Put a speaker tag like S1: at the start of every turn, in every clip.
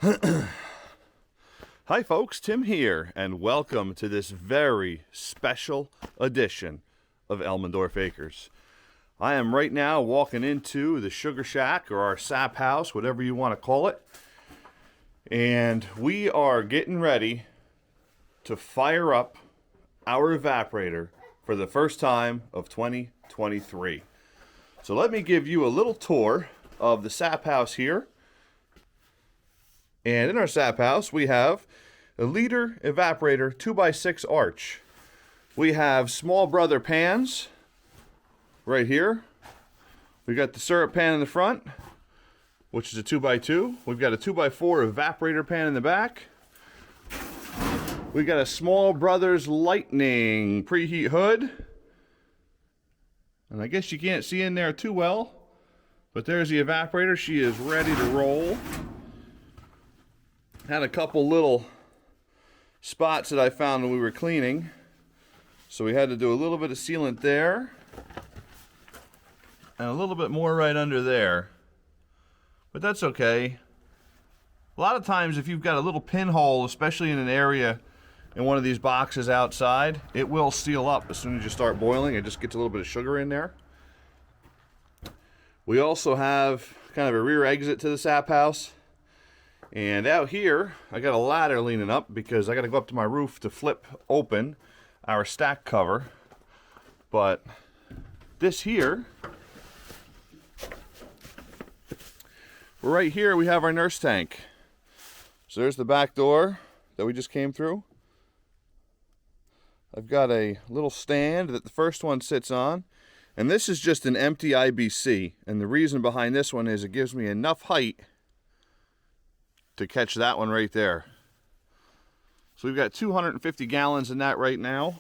S1: Hi folks, Tim here, and welcome to this very special edition of Elmendorfacres. I am right now walking into the sugar shack, or our sap house, whatever you want to call it, and we are getting ready to fire up our evaporator for the first time of 2023. So let me give you a little tour of the sap house here. And in our sap house, we have a Leader Evaporator 2x6 arch. We have small brother pans right here. We got the syrup pan in the front, which is a 2x2. We've got a 2x4 evaporator pan in the back. We got a small brother's lightning preheat hood. And I guess you can't see in there too well, but there's the evaporator. She is ready to roll. Had a couple little spots that I found when we were cleaning, so we had to do a little bit of sealant there and a little bit more right under there, but that's okay. A lot of times if you've got a little pinhole, especially in an area in one of these boxes outside, it will seal up as soon as you start boiling. It just gets a little bit of sugar in there. We also have kind of a rear exit to the sap house. And out here, I got a ladder leaning up because I got to go up to my roof to flip open our stack cover. But this here, right here we have our nurse tank. So there's the back door that we just came through. I've got a little stand that the first one sits on. And this is just an empty IBC. And the reason behind this one is it gives me enough height to catch that one right there. So we've got 250 gallons in that right now.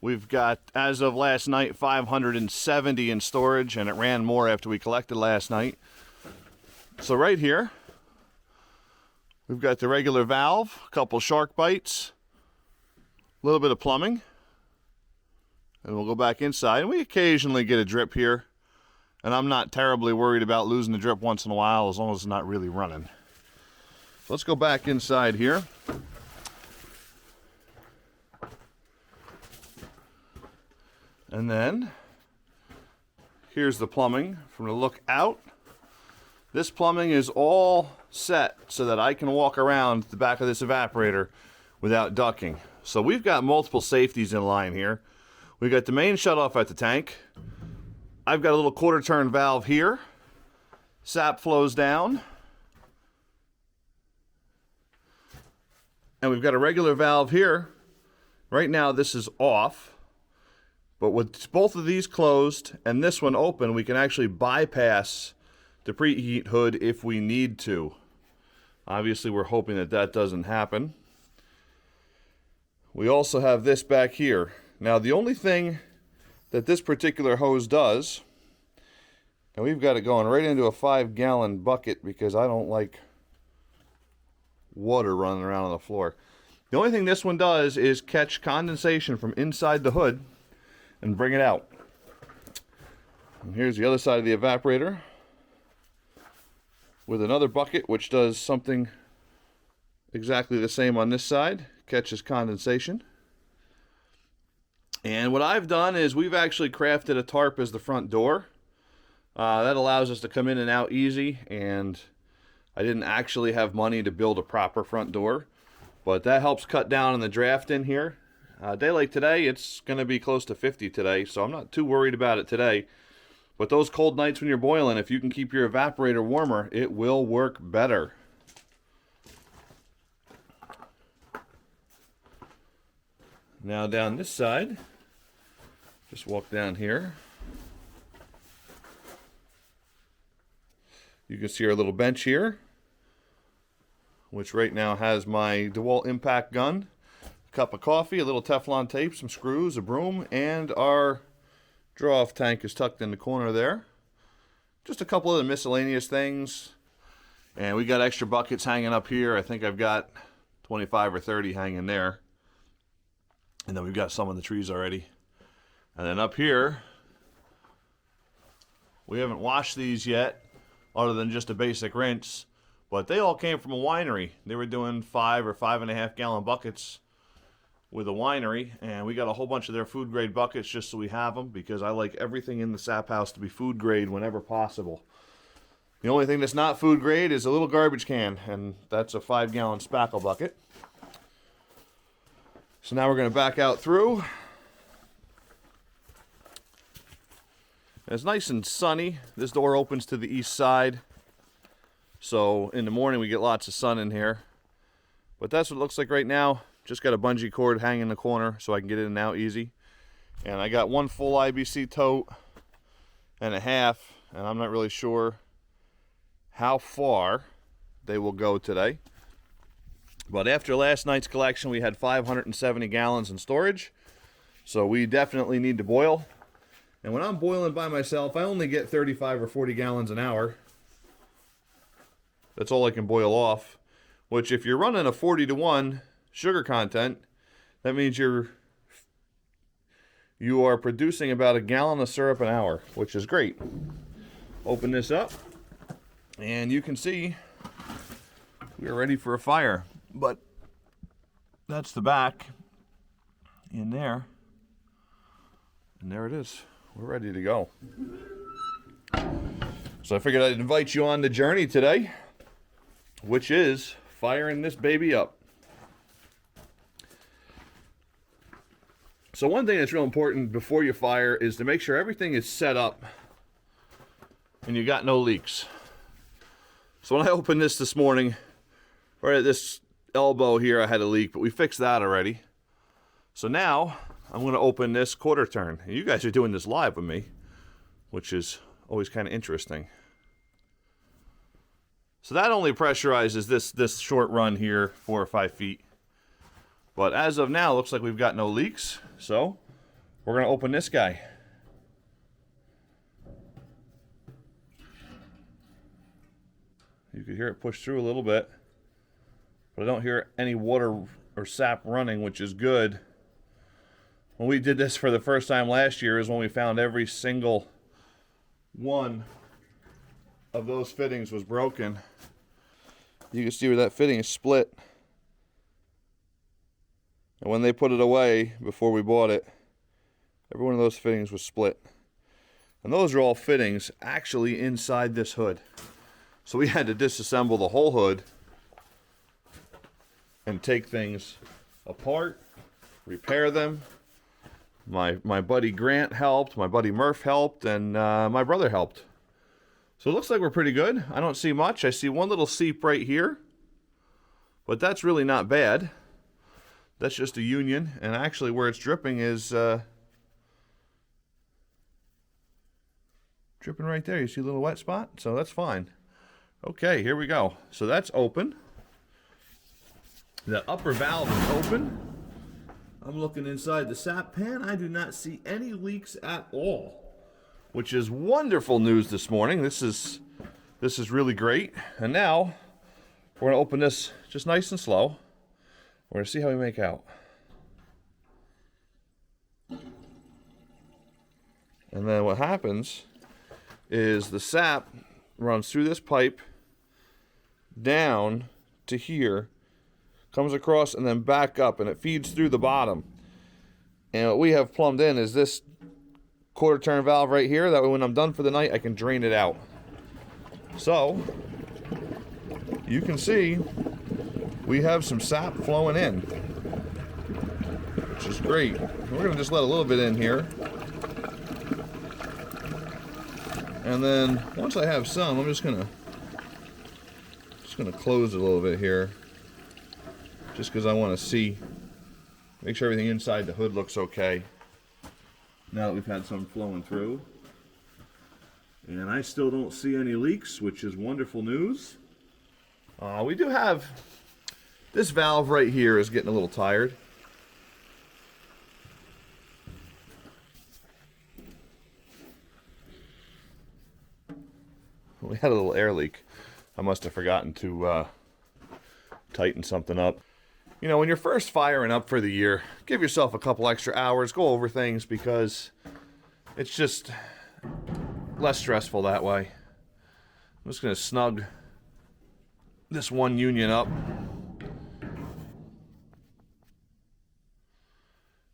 S1: We've got, as of last night, 570 in storage, and it ran more after we collected last night. So right here, we've got the regular valve, a couple shark bites, a little bit of plumbing, and we'll go back inside. And we occasionally get a drip here, and I'm not terribly worried about losing the drip once in a while as long as it's not really running. Let's go back inside here. And then here's the plumbing from the look out. This plumbing is all set so that I can walk around the back of this evaporator without ducking. So we've got multiple safeties in line here. We've got the main shutoff at the tank. I've got a little quarter turn valve here. Sap flows down. And we've got a regular valve here. Right now this is off, but with both of these closed and this one open, we can actually bypass the preheat hood if we need to. Obviously we're hoping that that doesn't happen. We also have this back here. Now the only thing that this particular hose does, and we've got it going right into a 5-gallon bucket because I don't like water running around on the floor. The only thing this one does is catch condensation from inside the hood and bring it out. And here's the other side of the evaporator with another bucket which does something exactly the same on this side, catches condensation. And what I've done is we've actually crafted a tarp as the front door. That allows us to come in and out easy, and I didn't actually have money to build a proper front door, but that helps cut down on the draft in here. A day like today, it's going to be close to 50 today, so I'm not too worried about it today. But those cold nights when you're boiling, if you can keep your evaporator warmer, it will work better. Now down this side, just walk down here. You can see our little bench here, which right now has my DeWalt impact gun, a cup of coffee, a little Teflon tape, some screws, a broom, and our draw-off tank is tucked in the corner there. Just a couple other miscellaneous things. And we got extra buckets hanging up here. I think I've got 25 or 30 hanging there. And then we've got some in the trees already. And then up here, we haven't washed these yet, other than just a basic rinse. But they all came from a winery. They were doing 5 or 5.5 gallon buckets with a winery, and we got a whole bunch of their food grade buckets just so we have them, because I like everything in the sap house to be food grade whenever possible. The only thing that's not food grade is a little garbage can, and that's a 5 gallon spackle bucket. So now we're going to back out through. It's nice and sunny. This door opens to the east side, so in the morning we get lots of sun in here. But that's what it looks like right now. Just got a bungee cord hanging in the corner so I can get in and out easy. And I got one full IBC tote and a half, and I'm not really sure how far they will go today. But after last night's collection, we had 570 gallons in storage, so we definitely need to boil. And when I'm boiling by myself, I only get 35 or 40 gallons an hour. That's all I can boil off, which if you're running a 40-to-1 sugar content, that means you are producing about a gallon of syrup an hour, which is great. Open this up, and you can see we're ready for a fire. But that's the back in there, and there it is. We're ready to go. So I figured I'd invite you on the journey today, which is firing this baby up. So one thing that's real important before you fire is to make sure everything is set up and you got no leaks. So when I opened this morning, right at this elbow here, I had a leak, but we fixed that already. So now I'm going to open this quarter turn. And you guys are doing this live with me, which is always kind of interesting. So that only pressurizes this short run here, 4 or 5 feet. But as of now, it looks like we've got no leaks. So we're going to open this guy. You can hear it push through a little bit, but I don't hear any water or sap running, which is good. When we did this for the first time last year is when we found every single one of those fittings was broken. You can see where that fitting is split. And when they put it away before we bought it, every one of those fittings was split. And those are all fittings actually inside this hood. So we had to disassemble the whole hood and take things apart, repair them. My buddy Grant helped, my buddy Murph helped, and my brother helped. So it looks like we're pretty good. I don't see much. I see one little seep right here, but that's really not bad. That's just a union, and actually where it's dripping is dripping right there. You see a little wet spot? So that's fine. Okay, here we go. So that's open. The upper valve is open. I'm looking inside the sap pan. I do not see any leaks at all, which is wonderful news this morning. This is really great. And now we're going to open this just nice and slow. We're going to see how we make out. And then what happens is the sap runs through this pipe down to here, comes across and then back up, and it feeds through the bottom. And what we have plumbed in is this quarter turn valve right here. That way when I'm done for the night, I can drain it out. So you can see we have some sap flowing in, which is great. We're going to just let a little bit in here. And then once I have some, I'm just gonna close it a little bit here, just because I want to see, make sure everything inside the hood looks okay. Now that we've had some flowing through, and I still don't see any leaks, which is wonderful news. We do have this valve right here is getting a little tired. We had a little air leak. I must have forgotten to tighten something up. You know, when you're first firing up for the year, give yourself a couple extra hours, go over things, because it's just less stressful that way. I'm just going to snug this one union up.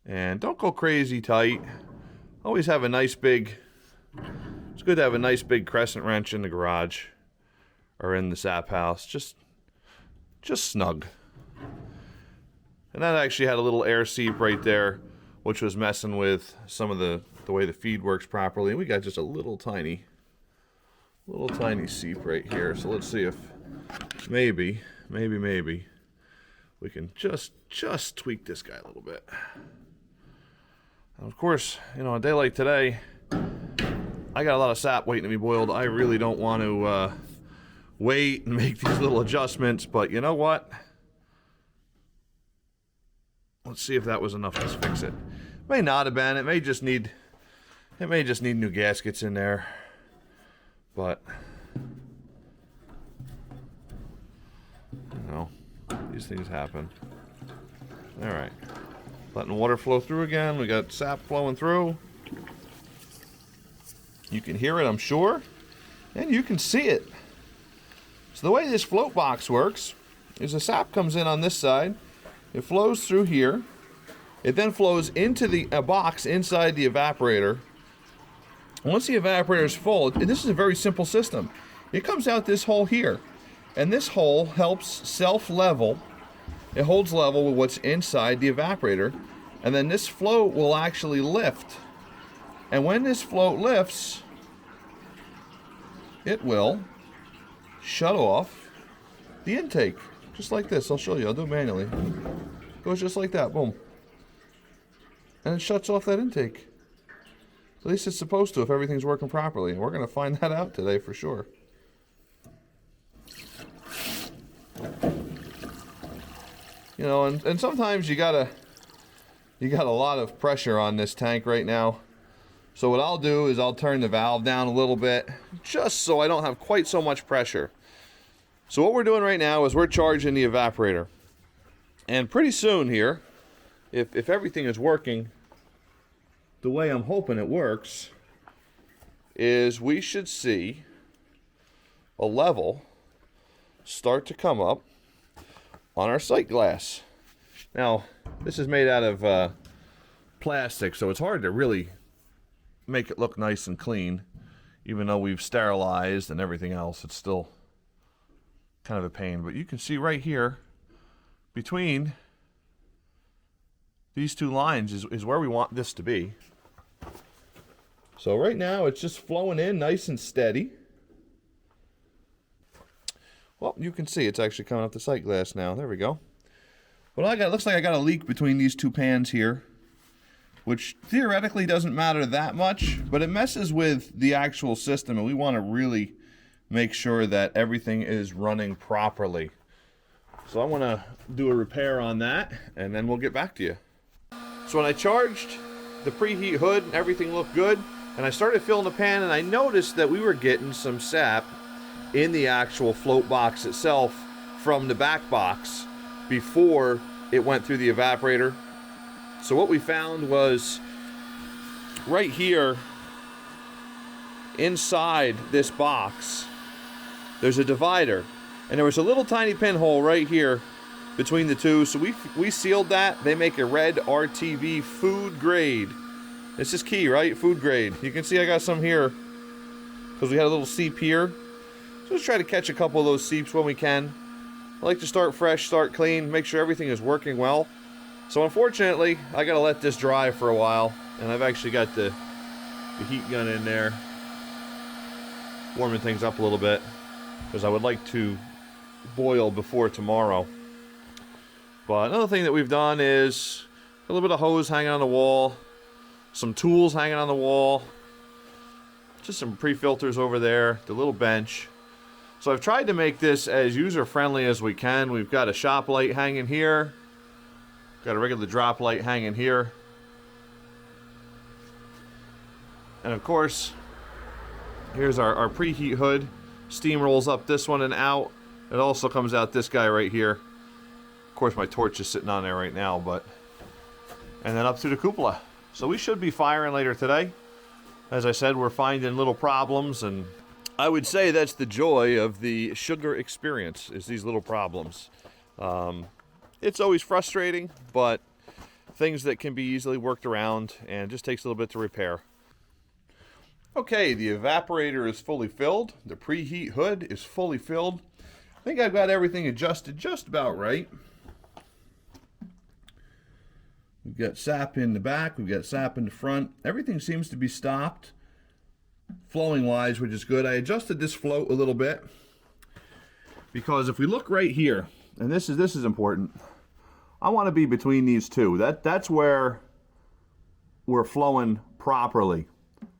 S1: And don't go crazy tight. Always have a nice big, it's good to have a nice big crescent wrench in the garage or in the sap house. Just snug. And that actually had a little air seep right there, which was messing with some of the way the feed works properly. And we got just a little tiny seep right here. So let's see if maybe we can just tweak this guy a little bit. And of course, you know, a day like today, I got a lot of sap waiting to be boiled. I really don't want to wait and make these little adjustments, but you know what? Let's see if that was enough to fix it. May not have been. It may just need new gaskets in there. But you know, these things happen. All right. Letting water flow through again. We got sap flowing through. You can hear it, I'm sure, and you can see it. So the way this float box works is the sap comes in on this side. It flows through here. It then flows into a box inside the evaporator. Once the evaporator is full, and this is a very simple system. It comes out this hole here, and this hole helps self-level. It holds level with what's inside the evaporator, and then this float will actually lift. And when this float lifts, it will shut off the intake, just like this. I'll show you. I'll do it manually. It goes just like that. Boom. And it shuts off that intake. At least it's supposed to if everything's working properly. And we're going to find that out today for sure. You know, and sometimes you got a lot of pressure on this tank right now. So what I'll do is I'll turn the valve down a little bit just so I don't have quite so much pressure. So what we're doing right now is we're charging the evaporator. And pretty soon here, if everything is working the way I'm hoping it works, is we should see a level start to come up on our sight glass. Now, this is made out of plastic, so it's hard to really make it look nice and clean. Even though we've sterilized and everything else, it's still kind of a pain. But you can see right here, between these two lines is where we want this to be. So right now, it's just flowing in nice and steady. Well, you can see it's actually coming off the sight glass now. There we go. Well, it looks like I got a leak between these two pans here, which theoretically doesn't matter that much, but it messes with the actual system, and we want to really make sure that everything is running properly. So I want to do a repair on that, and then we'll get back to you. So when I charged the preheat hood, everything looked good, and I started filling the pan, and I noticed that we were getting some sap in the actual float box itself from the back box before it went through the evaporator. So what we found was right here inside this box there's a divider, and there was a little tiny pinhole right here between the two, so we sealed that. They make a red RTV food grade. This is key, right? Food grade. You can see I got some here because we had a little seep here. So let's try to catch a couple of those seeps when we can. I like to start fresh, start clean, make sure everything is working well. So unfortunately, I gotta let this dry for a while, and I've actually got the heat gun in there, warming things up a little bit, because I would like to boil before tomorrow. But another thing that we've done is a little bit of hose hanging on the wall, some tools hanging on the wall, just some pre-filters over there, the little bench. So I've tried to make this as user-friendly as we can. We've got a shop light hanging here. Got a regular drop light hanging here. And of course, here's our preheat hood. Steam rolls up this one and out. It also comes out this guy right here. Of course, my torch is sitting on there right now, but... And then up through the cupola. So we should be firing later today. As I said, we're finding little problems, and I would say that's the joy of the sugar experience, is these little problems. It's always frustrating, but things that can be easily worked around, and just takes a little bit to repair. Okay, the evaporator is fully filled. The preheat hood is fully filled. I think I've got everything adjusted just about right. We've got sap in the back, we've got sap in the front. Everything seems to be stopped flowing wise, which is good. I adjusted this float a little bit because if we look right here, and this is important, I want to be between these two. That's where we're flowing properly.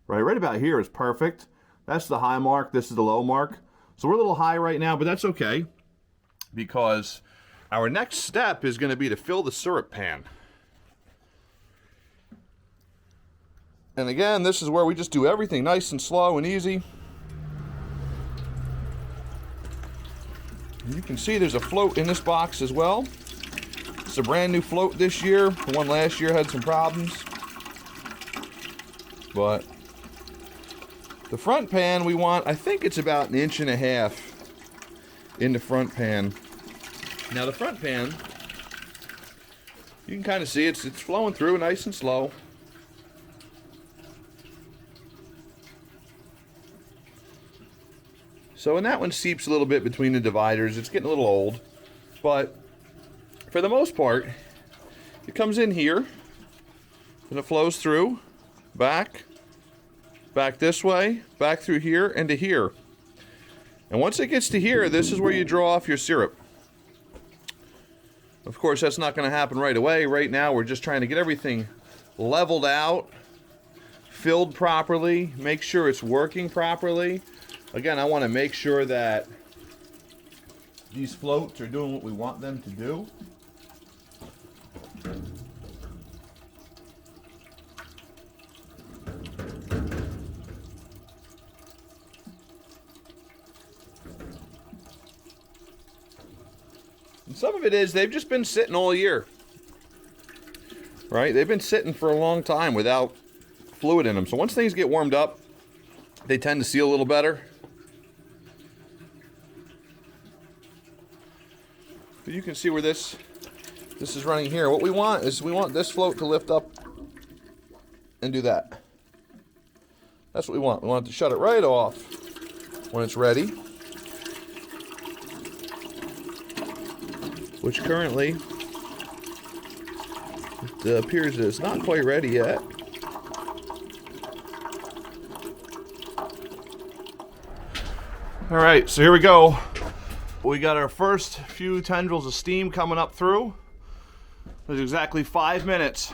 S1: Right about here is perfect. That's the high mark, this is the low mark. So we're a little high right now, but that's okay, because our next step is going to be to fill the syrup pan. And again, this is where we just do everything nice and slow and easy. And you can see there's a float in this box as well. It's a brand new float this year. The one last year had some problems. But the front pan we want, I think it's about 1.5 inches in the front pan. Now the front pan, you can kind of see it's flowing through nice and slow. So, and that one seeps a little bit between the dividers. It's getting a little old, but for the most part, it comes in here and it flows through, back this way, back through here, and to here. And once it gets to here, this is where you draw off your syrup. Of course, that's not going to happen right away. Right now, we're just trying to get everything leveled out, filled properly, make sure it's working properly. Again, I want to make sure that these floats are doing what we want them to do. And some of it is they've just been sitting all year. Right? They've been sitting for a long time without fluid in them. So once things get warmed up, they tend to seal a little better. But you can see where this is running here. What we want is we want this float to lift up and do that. That's what we want. We want it to shut it right off when it's ready. Which currently it appears that it's not quite ready yet. All right, so here we go. We got our first few tendrils of steam coming up through. There's exactly 5 minutes.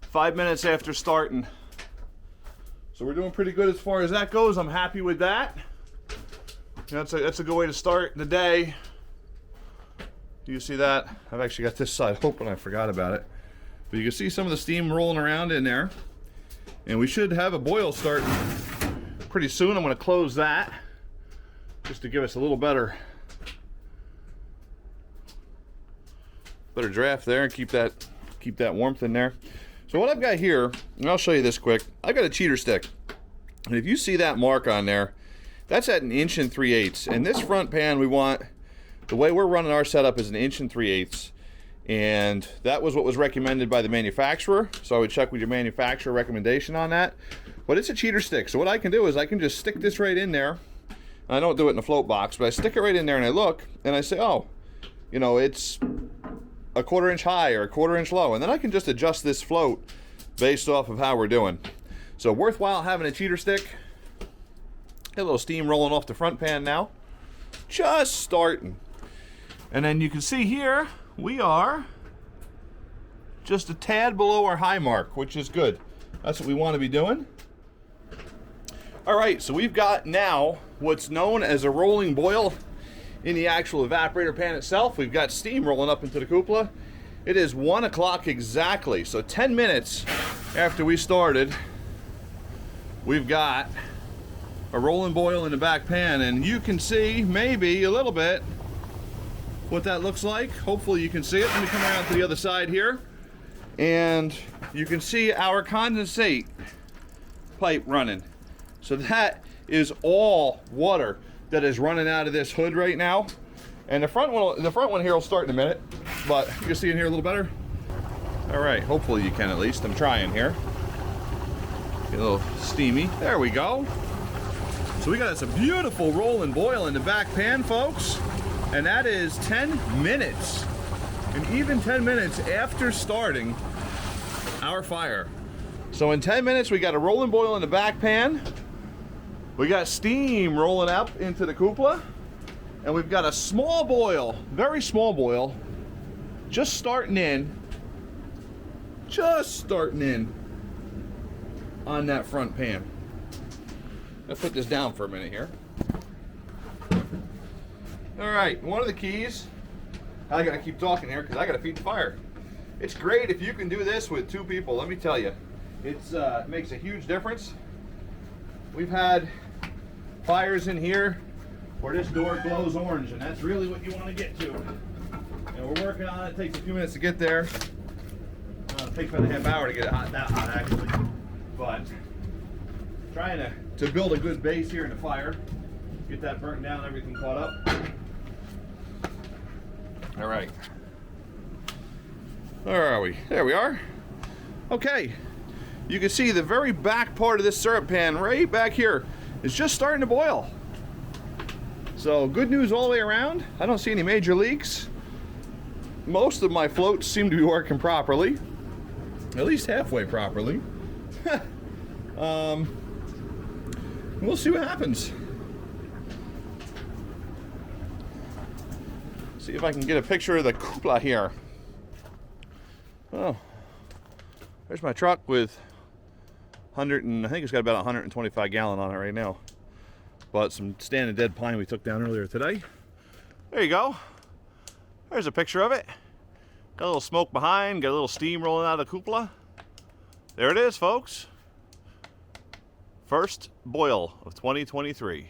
S1: 5 minutes after starting. So we're doing pretty good as far as that goes. I'm happy with that. You know, that's a good way to start the day. You see that? I've actually got this side open. I forgot about it. But you can see some of the steam rolling around in there. And we should have a boil start pretty soon. I'm going to close that just to give us a little better draft there and keep that warmth in there. So what I've got here, and I'll show you this quick, I've got a cheater stick. And if you see that mark on there, that's at 1 3/8 inches. And this front pan, we want, the way we're running our setup is 1 3/8 inches. And that was what was recommended by the manufacturer. So I would check with your manufacturer recommendation on that. But it's a cheater stick. So what I can do is I can just stick this right in there. I don't do it in a float box, but I stick it right in there and I look and I say, oh, you know, it's 1/4 inch high or 1/4 inch low. And then I can just adjust this float based off of how we're doing. So worthwhile having a cheater stick. Get a little steam rolling off the front pan now. Just starting. And then you can see here, we are just a tad below our high mark, which is good. That's what we want to be doing. All right, so we've got now what's known as a rolling boil in the actual evaporator pan itself. We've got steam rolling up into the cupola. It is 1 o'clock exactly, so 10 minutes after we started, we've got a rolling boil in the back pan, and you can see maybe a little bit what that looks like. Hopefully you can see it. Let me come around to the other side here, and you can see our condensate pipe running. So that is all water that is running out of this hood right now. And the front one here will start in a minute, but you can see in here a little better. All right, hopefully you can at least. I'm trying here. Get a little steamy. There we go. So we got us a beautiful rolling boil in the back pan, folks. And that is 10 minutes. And even 10 minutes after starting our fire. So in 10 minutes, we got a rolling boil in the back pan. We got steam rolling up into the cupola. And we've got a small boil, very small boil, just starting in on that front pan. Let's put this down for a minute here. All right, one of the keys, I gotta keep talking here because I gotta feed the fire. It's great if you can do this with 2 people, let me tell you. It makes a huge difference. We've had fires in here where this door glows orange, and that's really what you want to get to. And we're working on it. It takes a few minutes to get there. It takes about a half hour to get it hot, that hot actually. But trying to build a good base here in the fire, get that burnt down, everything caught up. All right. Where are we? There we are. Okay. You can see the very back part of this syrup pan right back here is just starting to boil. So good news all the way around. I don't see any major leaks. Most of my floats seem to be working properly, at least halfway properly. We'll see what happens. See if I can get a picture of the cupola here. Oh, there's my truck with I think it's got about 125 gallon on it right now. But some standing dead pine we took down earlier today. There you go. There's a picture of it. Got a little smoke behind, got a little steam rolling out of the cupola. There it is, folks. First boil of 2023.